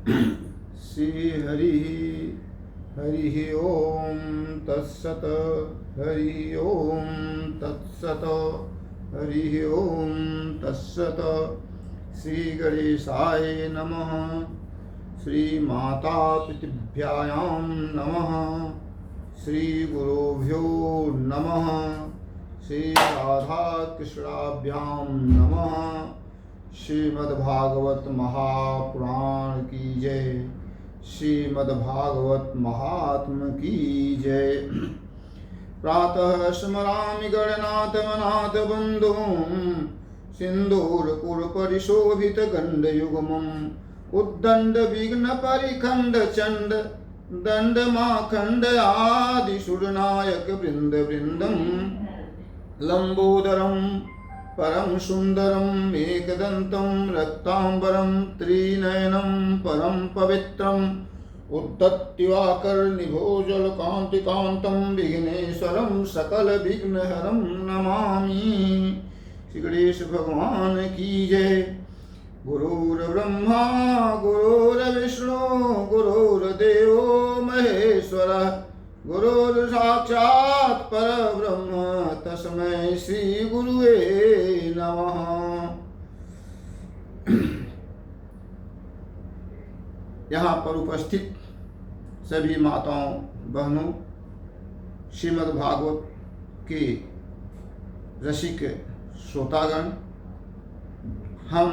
श्री हरि ओम तत्सत। हरि ओम तत्सत। हरि ओम तत्सत। श्री गणेशाय नमः। श्री माता पितृभ्यां नमः। श्री गुरुभ्यो नमः। श्री राधा कृष्णाभ्यां नमः। श्रीमद्भागवत महापुराण की जय। श्रीमद्भागवत महात्म की जय। प्रातः स्मरामि गणनाथ मनाथ बन्धुं सिन्दूरपुरपरिशोभित गण्डयुग्मम् उद्दण्ड विघ्न परिखण्ड चण्ड दण्ड माखण्ड आदि सुरनायक वृन्द वृन्दं लम्बोदरं परम सुंदरम एकदंतं रक्तांबरं त्रिनयनं परम पवित्रम् उद्धत्तिवाकर्णिभोजलकान्तिकान्तं विघ्नेश्वरं सकल विघ्नहरं नमामि। श्री गणेश भगवान की जय। गुरुर्ब्रह्मा गुरुर्विष्णु गुरुर्देवो महेश्वरः गुरुर्साक्षात् परब्रह्म तस्मै श्री गुरुवे नमः। यहाँ पर उपस्थित सभी माताओं बहनों, श्रीमद् भागवत के रसिक श्रोतागण, हम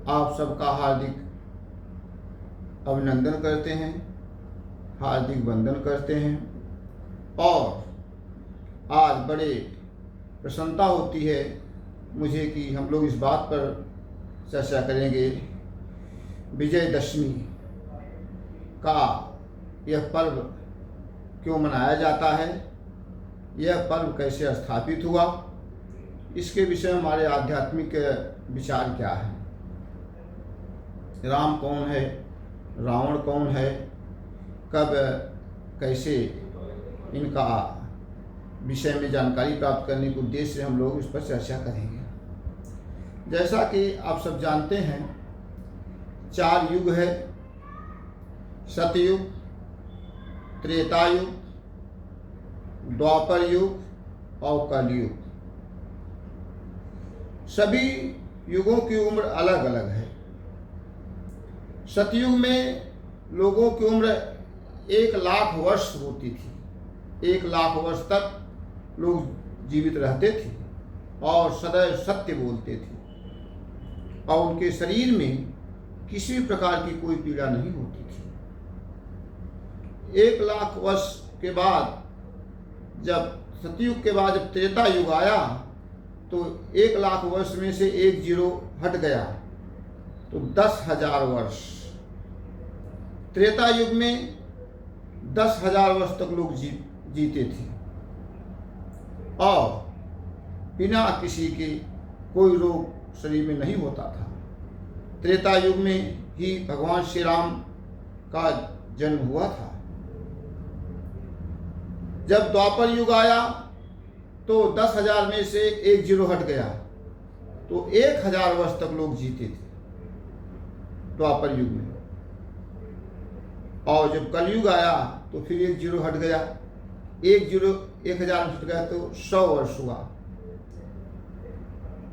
आप सबका हार्दिक अभिनंदन करते हैं, हार्दिक वंदन करते हैं। और आज बड़े प्रसन्नता होती है मुझे कि हम लोग इस बात पर चर्चा करेंगे, विजयदशमी का यह पर्व क्यों मनाया जाता है, यह पर्व कैसे स्थापित हुआ, इसके विषय में हमारे आध्यात्मिक विचार क्या है। राम कौन है, रावण कौन है, कब कैसे, इनका विषय में जानकारी प्राप्त करने के उद्देश्य से हम लोग इस पर चर्चा करेंगे। जैसा कि आप सब जानते हैं, 4 युग है, सतयुग, त्रेता युग, द्वापर युग और कलयुग। सभी युगों की उम्र अलग अलग है। सतयुग में लोगों की उम्र 1,00,000 वर्ष होती थी। 1,00,000 वर्ष तक लोग जीवित रहते थे और सदैव सत्य बोलते थे और उनके शरीर में किसी प्रकार की कोई पीड़ा नहीं होती थी। 1,00,000 वर्ष के बाद, जब सतयुग के बाद जब त्रेता युग आया तो 1,00,000 वर्ष में से एक जीरो हट गया तो 10,000 वर्ष। त्रेता युग में 10,000 वर्ष तक लोग जीते थे और बिना किसी के कोई रोग शरीर में नहीं होता था। त्रेता युग में ही भगवान श्री राम का जन्म हुआ था। जब द्वापर युग आया तो 10,000 में से एक जीरो हट गया तो 1,000 वर्ष तक लोग जीते थे द्वापर युग में। और जब कलयुग आया तो फिर एक जीरो हट गया, एक जीरो 1,000 हट गया तो 100 वर्ष हुआ।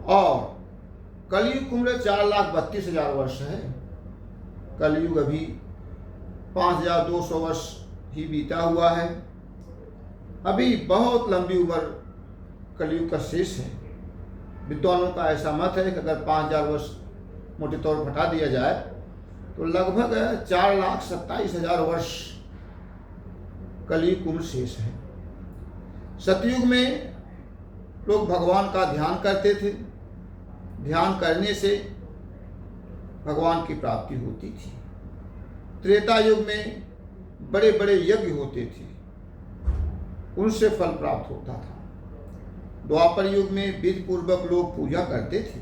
और कलयुग की उम्र 4,32,000 वर्ष है। कलयुग अभी 5,200 वर्ष ही बीता हुआ है। अभी बहुत लंबी उम्र कलयुग का शेष है। विद्वानों का ऐसा मत है कि अगर 5,000 वर्ष मोटे तौर पर हटा दिया जाए तो लगभग 4,27,000 वर्ष कलयुग उम्र शेष है। सतयुग में लोग भगवान का ध्यान करते थे। ध्यान करने से भगवान की प्राप्ति होती थी। त्रेता युग में बड़े बड़े यज्ञ होते थे, उनसे फल प्राप्त होता था। द्वापर युग में विधि पूर्वक लोग पूजा करते थे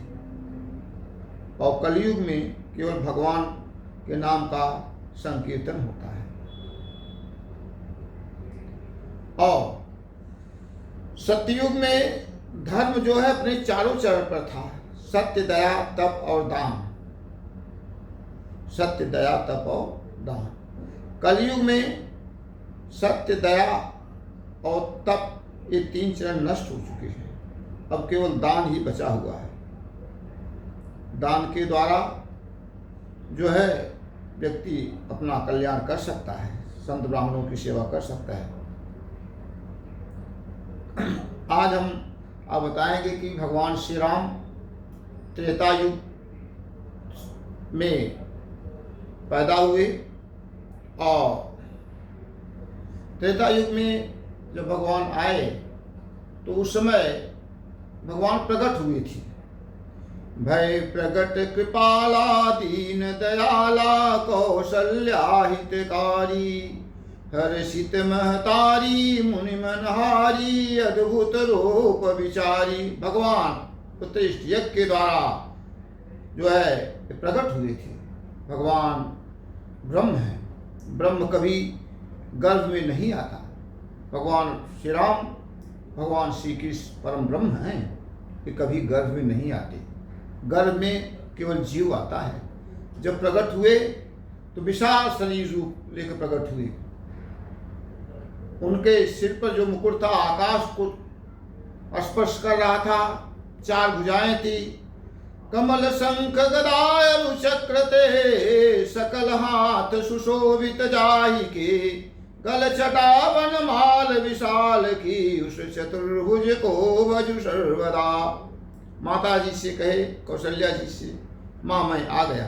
और कलयुग में केवल भगवान के नाम का संकीर्तन होता है। और सतयुग में धर्म जो है अपने चारों चरण पर था, सत्य, दया, तप और दान। सत्य, दया, तप और दान। कलयुग में सत्य, दया और तप ये 3 चरण नष्ट हो चुके हैं। अब केवल दान ही बचा हुआ है। दान के द्वारा जो है व्यक्ति अपना कल्याण कर सकता है, संत ब्राह्मणों की सेवा कर सकता है। आज हम आप बताएंगे कि भगवान श्री राम त्रेता युग में पैदा हुए और त्रेता युग में जब भगवान आए तो उस समय भगवान प्रकट हुए थे। भय प्रकट कृपाला दीन दयाला कौशल्या हितकारी हर्षित महतारी मुनि मनहारी अद्भुत रूप विचारी। भगवान उत्कृष्ट यज्ञ के द्वारा जो है प्रकट हुए थे। भगवान ब्रह्म है, ब्रह्म कभी गर्भ में नहीं आता। भगवान श्री राम भगवान श्री कृष्ण परम ब्रह्म हैं, कि कभी गर्भ में नहीं आते। गर्भ में केवल जीव आता है। जब प्रकट हुए तो विशाल शरीर रूप लेकर प्रकट हुए। उनके सिर पर जो मुकुट था आकाश को स्पर्श कर रहा था। 4 भुजाएं थी। कमल शंख गदा चक्र ते सकल हाथ सुशोभित जाहि के गल छटा वन माल विशाल की उस चतुर्भुज को भजु सर्वदा। माता जी से कहे, कौशल्या जी से, माँ मैं आ गया,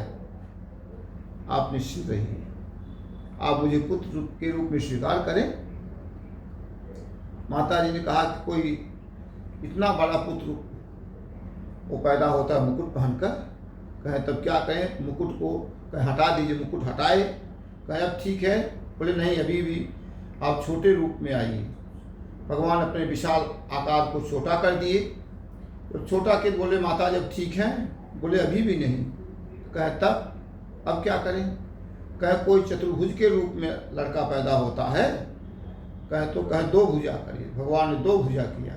आप निश्चित रहिए, आप मुझे पुत्र के रूप में स्वीकार करें। माता जी ने कहा कि कोई इतना बड़ा पुत्र वो पैदा होता है मुकुट पहनकर। कहे तब क्या कहें, मुकुट को कहे हटा दीजिए। मुकुट हटाए, कहे अब ठीक है। बोले नहीं, अभी भी आप छोटे रूप में आइए। भगवान अपने विशाल आकार को छोटा कर दिए। तो छोटा के बोले माता जब ठीक है। बोले अभी भी नहीं। कहे तब अब क्या करें। कहे कोई चतुर्भुज के रूप में लड़का पैदा होता है। कहे तो कहे 2 भुजा करिए। भगवान ने 2 भुजा किया।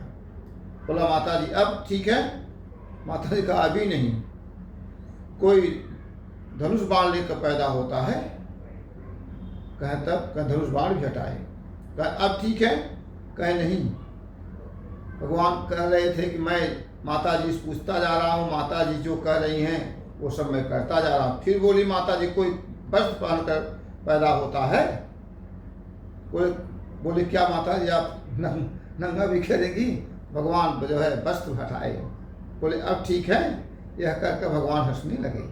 बोला माता जी अब ठीक है। माता जी कहा अभी नहीं, कोई धनुष बाण लेकर पैदा होता है। कहे तब कहे धनुष बाण भी हटाए। कहे अब ठीक है। कहे नहीं, भगवान कह रहे थे कि मैं माता जी से पूछता जा रहा हूँ, माता जी जो कह रही हैं वो सब मैं करता जा रहा हूँ। फिर बोली माता जी कोई वस्त्र पहनकर पैदा होता है। बोले क्या माता जी आप नंगा भी करेंगी। भगवान जो है वस्त्र हटाए। बोले अब ठीक है। यह कहकर भगवान हंसने लगे।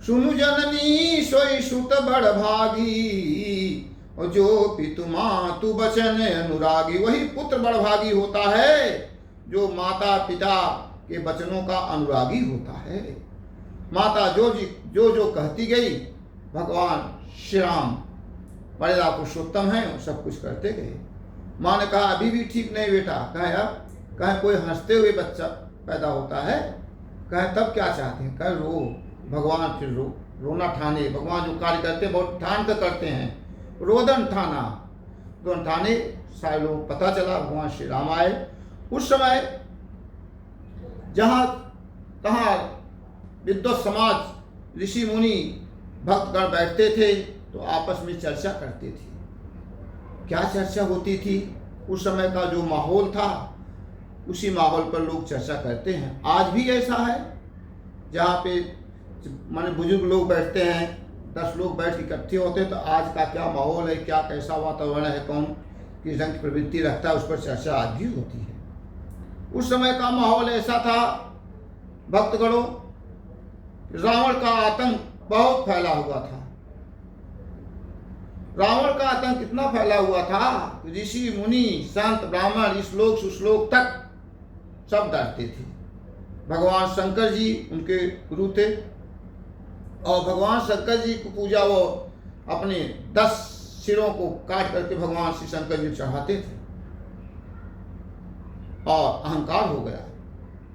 सुनु जननी सोई सुत बड़ भागी और जो पितु मातु बचन अनुरागी। वही पुत्र बड़ भागी होता है जो माता पिता के वचनों का अनुरागी होता है। माता जो जो कहती गई, भगवान श्री राम मर्यादा पुरुषोत्तम है, सब कुछ करते गए। माँ ने कहा अभी भी ठीक नहीं बेटा। कहे अब, कहे कोई हंसते हुए बच्चा पैदा होता है। कहे तब क्या चाहते हैं। कहे रो। भगवान फिर रोना ठाने। भगवान जो कार्य करते हैं बहुत ठान कर करते हैं। रोदन ठाना, रोदन ठाने। सारे लोग पता चला भगवान श्री राम आए। उस समय जहाँ तहाँ विद्वत समाज ऋषि मुनि भक्तगण बैठते थे तो आपस में चर्चा करते थे। क्या चर्चा होती थी। उस समय का जो माहौल था उसी माहौल पर लोग चर्चा करते हैं। आज भी ऐसा है, जहाँ पे माने बुजुर्ग लोग बैठते हैं, 10 लोग बैठ इकट्ठे होते हैं तो आज का क्या माहौल है, क्या कैसा वातावरण है, कौन किस ढंग की प्रवृत्ति रखता है, उस पर चर्चा आज भी होती है। उस समय का माहौल ऐसा था भक्तगणों, रावण का आतंक बहुत फैला हुआ था। रावण का आतंक इतना फैला हुआ था ऋषि मुनि संत ब्राह्मण इस लोक सुश्लोक तक सब डरते थे। भगवान शंकर जी उनके गुरु थे और भगवान शंकर जी को पूजा वो अपने 10 सिरों को काट करके भगवान श्री शंकर जी चढ़ाते थे और अहंकार हो गया।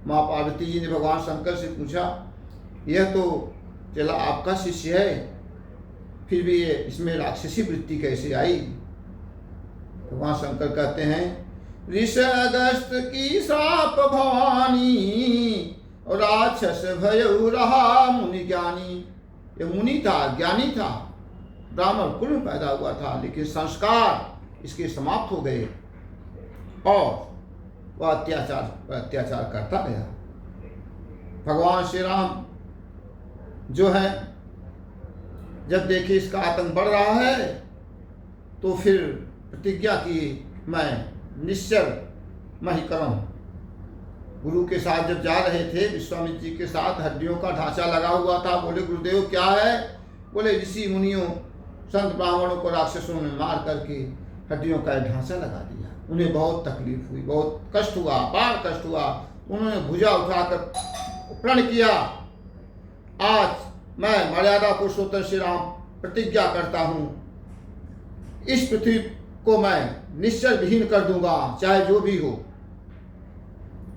माँ पार्वती जी ने भगवान शंकर से पूछा यह तो चला आपका शिष्य है, फिर भी ये इसमें राक्षसी वृत्ति कैसे आई। भगवान शंकर कहते हैं ऋष अगस्त की श्राप भवानी और राक्षस भयउ रहा मुनि ज्ञानी। ये मुनि था, ज्ञानी था, ब्राह्मण कुल में पैदा हुआ था, लेकिन संस्कार इसके समाप्त हो गए और वह अत्याचार पर अत्याचार करता गया। भगवान श्री राम जो है जब देखे इसका आतंक बढ़ रहा है तो फिर प्रतिज्ञा की, मैं निश्चर मैं ही करूँ। गुरु के साथ जब जा रहे थे, विश्वामित्र जी के साथ, हड्डियों का ढांचा लगा हुआ था। बोले गुरुदेव क्या है? बोले ऋषि मुनियों संत ब्राह्मणों को राक्षसों ने मार करके हड्डियों का ढांचा लगा दिया। उन्हें बहुत तकलीफ हुई, बहुत कष्ट हुआ, अपार कष्ट हुआ। उन्होंने भुजा उठाकर प्रण किया, आज मैं मर्यादा पुरुषोत्तम श्री राम प्रतिज्ञा करता हूँ, इस पृथ्वी को मैं निश्चय विहीन कर दूंगा, चाहे जो भी हो।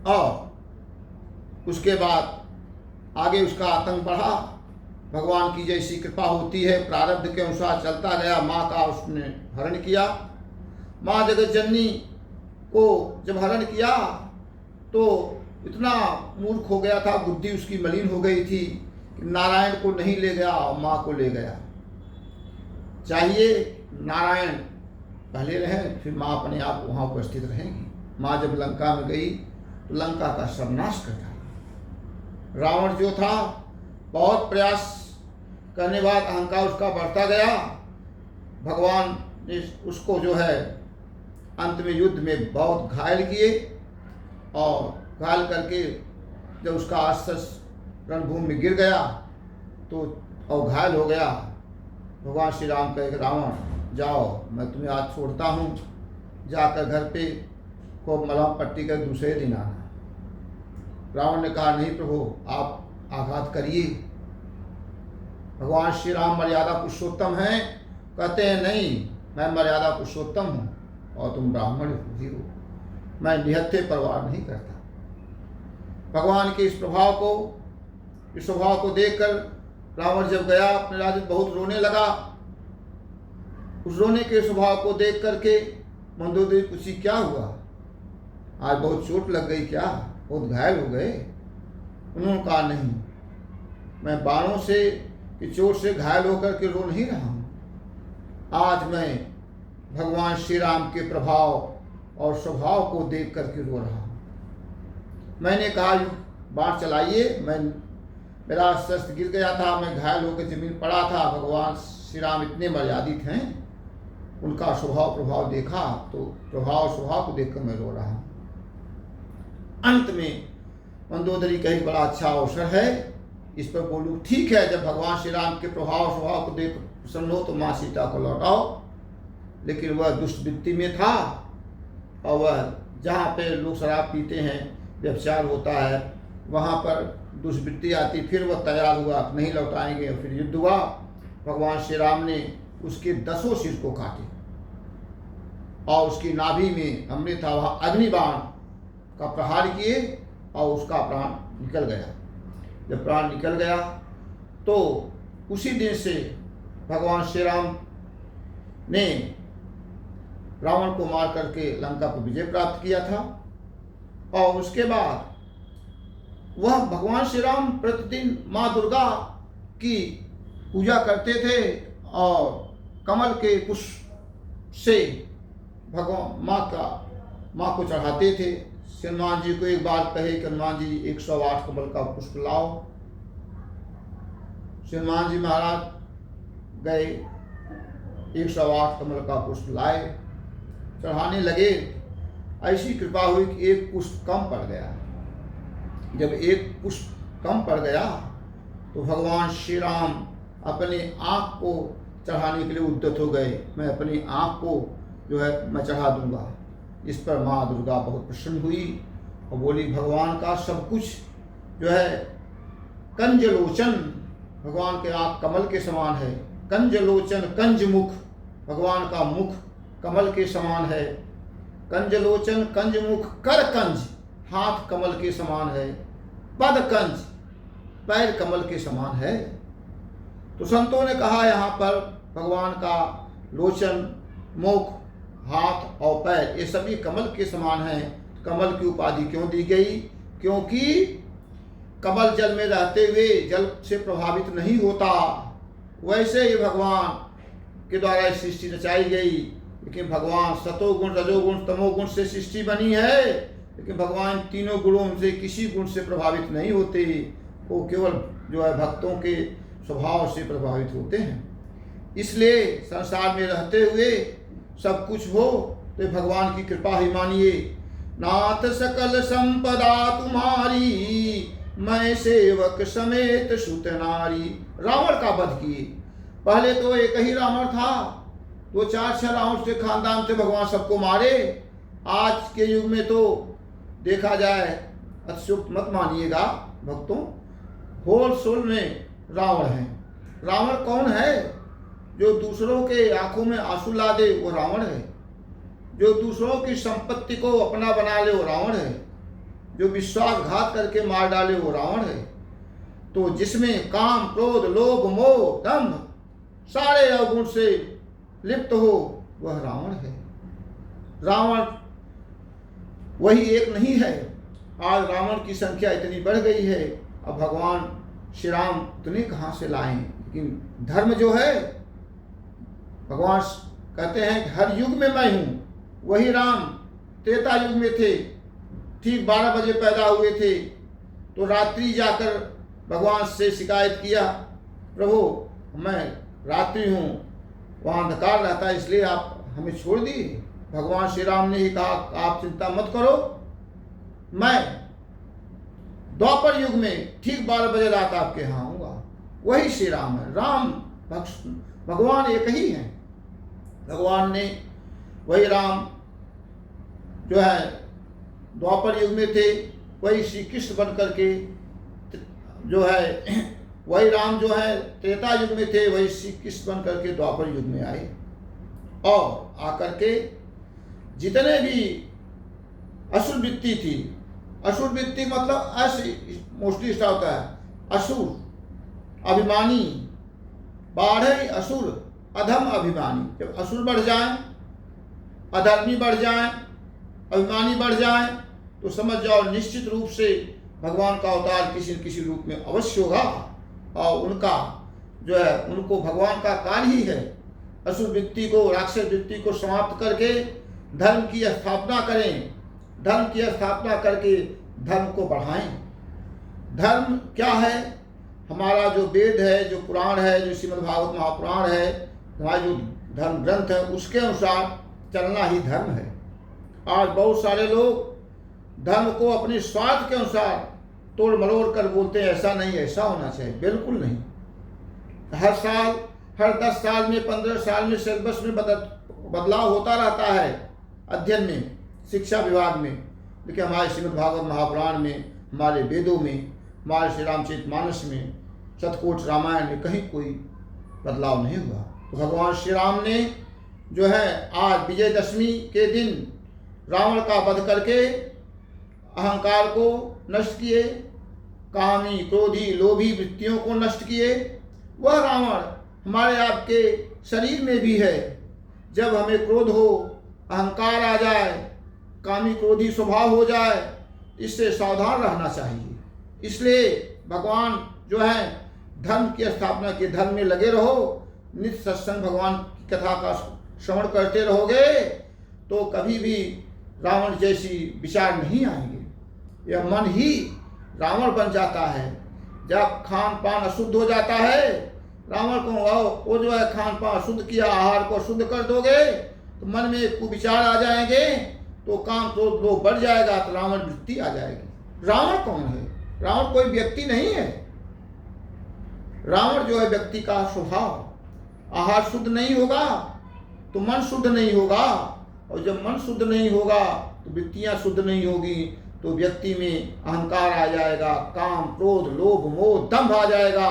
और उसके बाद आगे उसका आतंक बढ़ा। भगवान की जैसी कृपा होती है, प्रारब्ध के अनुसार चलता गया। माँ का उसने हरण किया। माँ जगत जननी को जब हरण किया तो इतना मूर्ख हो गया था, बुद्धि उसकी मलिन हो गई थी कि नारायण को नहीं ले गया और माँ को ले गया। चाहिए नारायण पहले रहे, फिर माँ अपने आप वहाँ उपस्थित रहेंगी। माँ जब लंका में गई तो लंका का सर्वनाश कर डाला। रावण जो था बहुत प्रयास करने बाद अहंकार उसका बढ़ता गया। भगवान ने उसको जो है अंत में युद्ध में बहुत घायल किए और घायल करके जब उसका अस्त्र रणभूमि में गिर गया तो और घायल हो गया, भगवान श्री राम कहे रावण जाओ मैं तुम्हें आज छोड़ता हूँ, जाकर घर पे को मलहम पट्टी कर दूसरे दिन आना। रावण ने कहा नहीं प्रभु आप आघात करिए। भगवान श्री राम मर्यादा पुरुषोत्तम हैं, कहते हैं नहीं मैं मर्यादा पुरुषोत्तम हूँ और तुम ब्राह्मण ही हो, मैं निहत्थे परवाह नहीं करता। भगवान के इस स्वभाव को देखकर रावण जब गया अपने राज्य बहुत रोने लगा। उस रोने के स्वभाव को देख करके मंदोदरी पूछी क्या हुआ, आज बहुत चोट लग गई क्या, बहुत घायल हो गए? उन्होंने कहा नहीं, मैं बाणों से की चोट से घायल होकर के रो नहीं रहा हूँ, आज मैं भगवान श्री राम के प्रभाव और स्वभाव को देख करके रो रहा हूँ। मैंने कहा बाण चलाइए, मेरा शस्त्र गिर गया था, मैं घायल होकर जमीन पड़ा था। भगवान श्री राम इतने मर्यादित हैं, उनका स्वभाव प्रभाव देखा तो प्रभाव स्वभाव को देखकर मैं रो रहा हूँ। अंत में मंदोदरी कही बड़ा अच्छा अवसर है, इस पर बोलूँ ठीक है, जब भगवान श्री राम के प्रभाव स्वभाव को देख प्रसन्न हो तो माँ सीता को लौटाओ। लेकिन वह दुष्टवृत्ति में था और वह जहाँ पे लोग शराब पीते हैं, व्यभिचार होता है, वहाँ पर दुष्वृत्ति आती। फिर वह तैयार हुआ नहीं लौटाएंगे, फिर युद्ध हुआ। भगवान श्री राम ने उसके 10 सिर को काटे और उसकी नाभि में अमृत था, वहाँ अग्निबाण का प्रहार किए और उसका प्राण निकल गया। जब प्राण निकल गया तो उसी दिन से भगवान श्री राम ने रावण को मार करके लंका पर विजय प्राप्त किया था। और उसके बाद वह भगवान श्री राम प्रतिदिन माँ दुर्गा की पूजा करते थे और कमल के पुष्प से भगवान माँ को चढ़ाते थे। हनुमान जी को एक बार कहे कि हनुमान जी 108 कमल का पुष्प लाओ। हनुमान जी महाराज गए, 108 कमल का पुष्प लाए, चढ़ाने लगे। ऐसी कृपा हुई कि एक पुष्प कम पड़ गया। जब एक पुष्प कम पड़ गया तो भगवान श्री राम अपने आँख को चढ़ाने के लिए उद्यत हो गए। मैं अपनी आँख को जो है मैं चढ़ा दूंगा। इस पर माँ दुर्गा बहुत प्रसन्न हुई और बोली भगवान का सब कुछ जो है कंजलोचन, भगवान के आँख कमल के समान है। कंजलोचन कंज मुख, भगवान का मुख कमल के समान है। कंजलोचन कंज मुख, कर कंज, हाथ कमल के समान है। पद कंज, पैर कमल के समान है। तो संतों ने कहा यहाँ पर भगवान का लोचन, मुख, हाथ और पैर ये सभी कमल के समान हैं। कमल की उपाधि क्यों दी गई? क्योंकि कमल जल में रहते हुए जल से प्रभावित नहीं होता, वैसे ही भगवान के द्वारा सृष्टि रचाई गई। लेकिन भगवान सतोगुण रजोगुण तमोगुण से सृष्टि बनी है, लेकिन भगवान तीनों गुणों से किसी गुण से प्रभावित नहीं होते, वो केवल जो है भक्तों के स्वभाव से प्रभावित होते हैं। इसलिए संसार में रहते हुए सब कुछ हो तो भगवान की कृपा ही मानिए। नाथ सकल संपदा तुम्हारी, मैं सेवक समेत सुत नारी। रावण का वध किए। पहले तो एक ही रावण था, वो 4-6 रावण से खानदान से भगवान सबको मारे। आज के युग में तो देखा जाए, अशुभ मत मानिएगा भक्तों, होल सोल में रावण है। रावण कौन है? जो दूसरों के आंखों में आंसू ला दे वो रावण है। जो दूसरों की संपत्ति को अपना बना ले वो रावण है। जो विश्वासघात करके मार डाले वो रावण है। तो जिसमें काम क्रोध लोभ मोह दंभ सारे अवगुण से लिप्त हो वह रावण है। रावण वही एक नहीं है। आज रावण की संख्या इतनी बढ़ गई है, अब भगवान श्री राम इतने कहाँ से लाएं। लेकिन धर्म जो है, भगवान कहते हैं कि हर युग में मैं हूँ। वही राम त्रेता युग में थे, ठीक 12 बजे पैदा हुए थे, तो रात्रि जाकर भगवान से शिकायत किया, प्रभु मैं रात्रि हूँ, वहाँ अंधकार रहता है, इसलिए आप हमें छोड़ दिए। भगवान श्री राम ने ही कहा आप चिंता मत करो, मैं द्वापर युग में ठीक 12 बजे रात आपके यहाँ आऊँगा। वही श्री राम है। राम भगवान एक ही हैं। भगवान ने वही राम जो है द्वापर युग में थे, वही श्री कृष्ण बन करके जो है, वही राम जो है त्रेता युग में थे, वही श्री कृष्ण बन करके द्वापर युग में आए। और आकर के जितने भी असुर वृत्ति थी, असुर वृत्ति मतलब मोस्टली इसका होता है असुर, अभिमानी, बाढ़ असुर, अधम अभिमानी। जब असुर बढ़ जाए, अधर्मी बढ़ जाए, अभिमानी बढ़ जाए, तो समझ जाओ निश्चित रूप से भगवान का अवतार किसी न किसी रूप में अवश्य होगा। और उनका जो है, उनको भगवान का कार्य ही है असुर वृत्ति को, राक्षस वृत्ति को समाप्त करके धर्म की स्थापना करें, धर्म की स्थापना करके धर्म को बढ़ाएं। धर्म क्या है? हमारा जो वेद है, जो पुराण है, जो श्रीमद् भागवत महापुराण है, हमारा जो धर्म ग्रंथ है, उसके अनुसार चलना ही धर्म है। आज बहुत सारे लोग धर्म को अपने स्वार्थ के अनुसार तोड़ मरोड़ कर बोलते हैं ऐसा नहीं, ऐसा होना चाहिए, बिल्कुल नहीं। हर साल, हर 10 साल में, 15 साल में सिलेबस में बदलाव होता रहता है, अध्ययन में, शिक्षा विभाग में। लेकिन हमारे श्रीमद् भागवत महापुराण में, हमारे वेदों में, हमारे श्री रामचरितमानस में, शतकोट रामायण में कहीं कोई बदलाव नहीं हुआ। तो भगवान श्री राम ने जो है आज विजयदशमी के दिन रावण का वध करके अहंकार को नष्ट किए, कामी क्रोधी लोभी वृत्तियों को नष्ट किए। वह रावण हमारे आपके शरीर में भी है। जब हमें क्रोध हो, अहंकार आ जाए, कामी क्रोधी स्वभाव हो जाए, इससे सावधान रहना चाहिए। इसलिए भगवान जो है धर्म की स्थापना के, धर्म में लगे रहो, नित्य सत्संग भगवान की कथा का श्रवण करते रहोगे तो कभी भी रावण जैसी विचार नहीं आएंगे। यह मन ही रावण बन जाता है। जब खान पान अशुद्ध हो जाता है, रावण को वो जो है खान पान अशुद्ध किया, आहार को अशुद्ध कर दोगे तो मन में कुविचार आ जाएंगे, तो काम क्रोध लोभ बढ़ जाएगा, तो रावण वृत्ति आ जाएगी। रावण कौन है? रावण कोई व्यक्ति नहीं है। रावण जो है व्यक्ति का स्वभाव। आहार शुद्ध नहीं होगा तो मन शुद्ध नहीं होगा, और जब मन शुद्ध नहीं होगा तो वृत्तियां शुद्ध नहीं होगी, तो व्यक्ति में अहंकार आ जाएगा, काम क्रोध लोभ मोह दंभ आ जाएगा,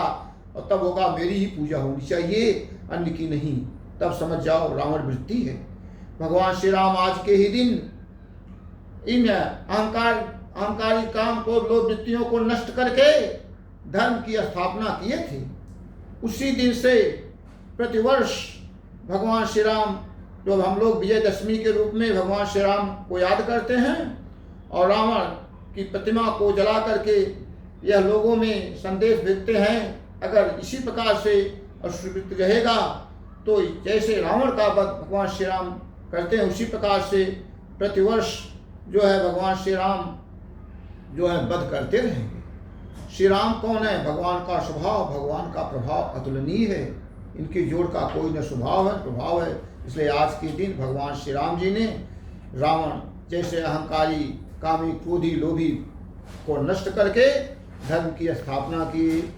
और तब होगा मेरी ही पूजा होनी चाहिए, अन्य की नहीं। तब समझ जाओ रावण वृत्ति है। भगवान श्री राम आज के ही दिन इन अहंकारी काम क्रोध लोभ वृत्तियों को नष्ट करके धर्म की स्थापना किए थे। उसी दिन से प्रतिवर्ष भगवान श्री राम, जो हम लोग विजयदशमी के रूप में भगवान श्री राम को याद करते हैं, और रावण की प्रतिमा को जला करके यह लोगों में संदेश भेजते हैं। अगर इसी प्रकार से अश्रुवृत्ति रहेगा तो जैसे रावण का वध भगवान श्री राम करते हैं उसी प्रकार से प्रतिवर्ष जो है भगवान श्री राम जो है वध करते रहेंगे। श्री राम कौन है? भगवान का स्वभाव, भगवान का प्रभाव अतुलनीय है। इनकी जोड़ का कोई न स्वभाव है प्रभाव है। इसलिए आज के दिन भगवान श्री राम जी ने रावण जैसे अहंकारी, कामी, क्रोधी, लोभी को नष्ट करके धर्म की स्थापना की।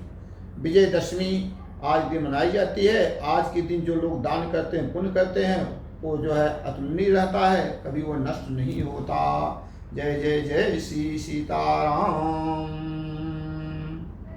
विजयदशमी आज भी मनाई जाती है। आज के दिन जो लोग दान करते हैं, पुण्य करते हैं, वो जो है अतुलनीय रहता है, कभी वो नष्ट नहीं होता। जय जय जय श्री सीताराम।